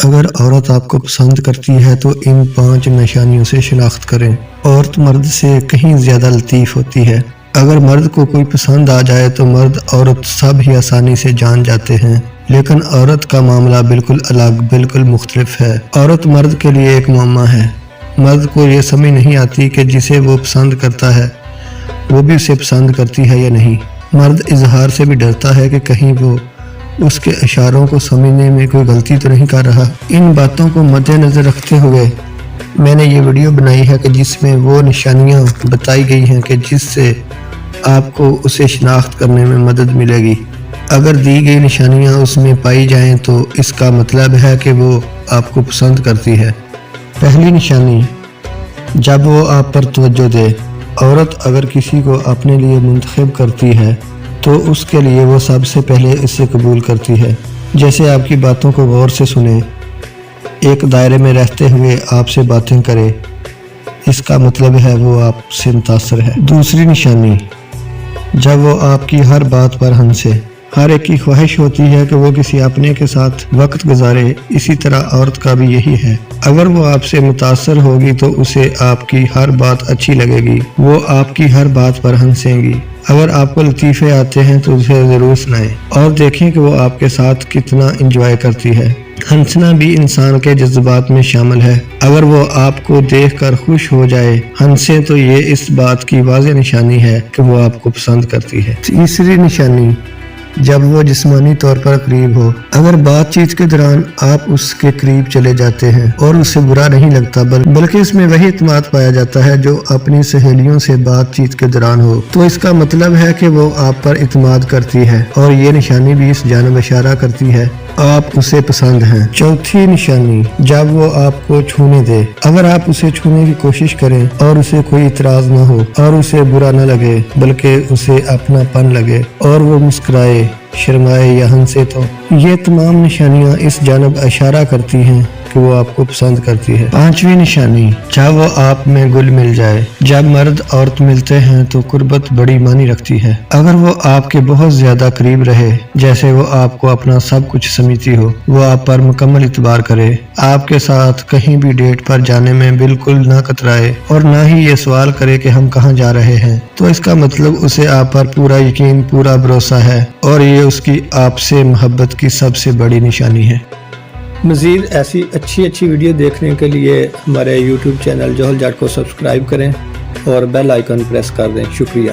اگر عورت آپ کو پسند کرتی ہے تو ان 5 نشانیوں سے شناخت کریں۔ عورت مرد سے کہیں زیادہ لطیف ہوتی ہے۔ اگر مرد کو کوئی پسند آ جائے تو مرد عورت سب ہی آسانی سے جان جاتے ہیں، لیکن عورت کا معاملہ بالکل الگ، بالکل مختلف ہے۔ عورت مرد کے لیے ایک معمہ ہے۔ مرد کو یہ سمجھ نہیں آتی کہ جسے وہ پسند کرتا ہے وہ بھی اسے پسند کرتی ہے یا نہیں۔ مرد اظہار سے بھی ڈرتا ہے کہ کہیں وہ اس کے اشاروں کو سمجھنے میں کوئی غلطی تو نہیں کر رہا۔ ان باتوں کو مد نظر رکھتے ہوئے میں نے یہ ویڈیو بنائی ہے کہ جس میں وہ نشانیاں بتائی گئی ہیں کہ جس سے آپ کو اسے شناخت کرنے میں مدد ملے گی۔ اگر دی گئی نشانیاں اس میں پائی جائیں تو اس کا مطلب ہے کہ وہ آپ کو پسند کرتی ہے۔ پہلی نشانی، جب وہ آپ پر توجہ دے۔ عورت اگر کسی کو اپنے لیے منتخب کرتی ہے تو اس کے لیے وہ سب سے پہلے اسے قبول کرتی ہے۔ جیسے آپ کی باتوں کو غور سے سنے، ایک دائرے میں رہتے ہوئے آپ سے باتیں کرے، اس کا مطلب ہے وہ آپ سے متاثر ہے۔ دوسری نشانی، جب وہ آپ کی ہر بات پر ہنسے۔ ہر ایک کی خواہش ہوتی ہے کہ وہ کسی اپنے کے ساتھ وقت گزارے، اسی طرح عورت کا بھی یہی ہے۔ اگر وہ آپ سے متاثر ہوگی تو اسے آپ کی ہر بات اچھی لگے گی، وہ آپ کی ہر بات پر ہنسیں گی۔ اگر آپ کو لطیفے آتے ہیں تو اسے ضرور سنائیں اور دیکھیں کہ وہ آپ کے ساتھ کتنا انجوائے کرتی ہے۔ ہنسنا بھی انسان کے جذبات میں شامل ہے۔ اگر وہ آپ کو دیکھ کر خوش ہو جائے، ہنسے، تو یہ اس بات کی واضح نشانی ہے کہ وہ آپ کو پسند کرتی ہے۔ تیسری نشانی، جب وہ جسمانی طور پر قریب ہو۔ اگر بات چیت کے دوران آپ اس کے قریب چلے جاتے ہیں اور اسے برا نہیں لگتا بلکہ اس میں وہی اعتماد پایا جاتا ہے جو اپنی سہیلیوں سے بات چیت کے دوران ہو، تو اس کا مطلب ہے کہ وہ آپ پر اعتماد کرتی ہے، اور یہ نشانی بھی اس جانب اشارہ کرتی ہے آپ اسے پسند ہیں۔ چوتھی نشانی، جب وہ آپ کو چھونے دے۔ اگر آپ اسے چھونے کی کوشش کریں اور اسے کوئی اعتراض نہ ہو اور اسے برا نہ لگے بلکہ اسے اپنا پن لگے اور وہ مسکرائے، شرمائے یا ہنسے، تو یہ تمام نشانیاں اس جانب اشارہ کرتی ہیں کہ وہ آپ کو پسند کرتی ہے۔ پانچویں نشانی، جب وہ آپ میں گل مل جائے۔ جب مرد عورت ملتے ہیں تو قربت بڑی معنی رکھتی ہے۔ اگر وہ آپ کے بہت زیادہ قریب رہے، جیسے وہ آپ کو اپنا سب کچھ سمجھتی ہو، وہ آپ پر مکمل اعتبار کرے، آپ کے ساتھ کہیں بھی ڈیٹ پر جانے میں بالکل نہ کترائے اور نہ ہی یہ سوال کرے کہ ہم کہاں جا رہے ہیں، تو اس کا مطلب اسے آپ پر پورا یقین، پورا بھروسہ ہے، اور یہ اس کی آپ سے محبت کی سب سے بڑی نشانی ہے۔ مزید ایسی اچھی ویڈیو دیکھنے کے لیے ہمارے YouTube چینل جوہل جٹ کو سبسکرائب کریں اور بیل آئیکن پریس کر دیں۔ شکریہ۔